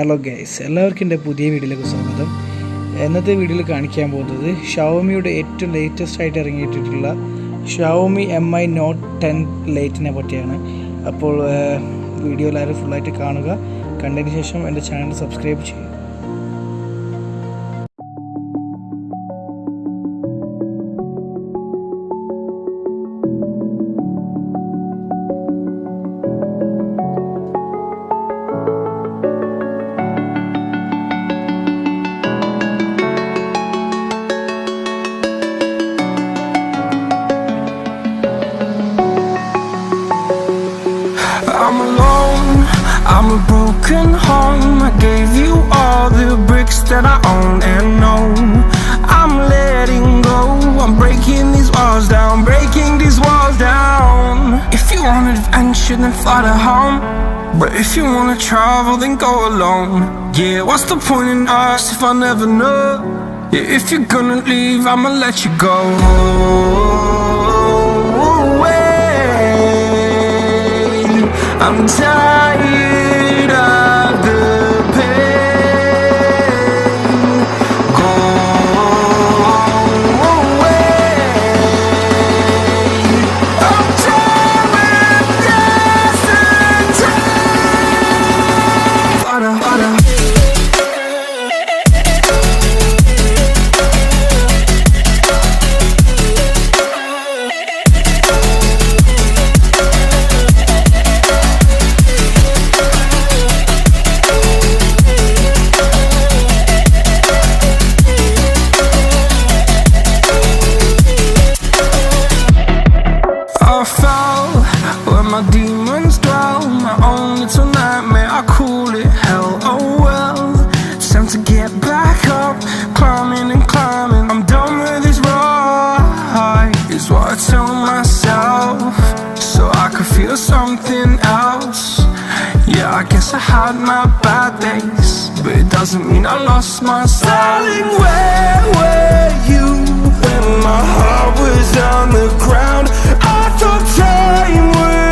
Hello guys, എല്ലാവർക്കും എൻ്റെ പുതിയ വീഡിയോയിലേക്ക് സ്വാഗതം. ഇന്നത്തെ വീഡിയോയിൽ കാണിക്കാൻ പോകുന്നത് ഷവോമിയുടെ ഏറ്റവും ലേറ്റസ്റ്റ് ആയിട്ട് ഇറങ്ങിയിട്ടുള്ള ഷവോമി MI Note 10 ലൈറ്റിനെ പറ്റിയാണ്. അപ്പോൾ വീഡിയോ എല്ലാവരും ഫുള്ളായിട്ട് കാണുക. കണ്ടതിന് ശേഷം എൻ്റെ ചാനൽ സബ്സ്ക്രൈബ് ചെയ്യുക. I'm alone, I'm a broken home. I gave you all the bricks that I own and know. I'm letting go, I'm breaking these walls down, breaking these walls down. If you want adventure, then fly to home. But if you wanna travel, then go alone. Yeah, what's the point in us if I never know? Yeah, if you're gonna leave, I'ma let you go. I'm tired of the pain. Go away. I'm tired of guessing time. I fell where my demons dwell. My own little nightmare, I call it hell. Oh well, it's time to get back up. Climbing and climbing, I'm done with this ride, is what I tell myself, so I could feel something else. Yeah, I guess I had my bad days, but it doesn't mean I lost myself. Darling, where were you when my heart was on the ground? I thought time would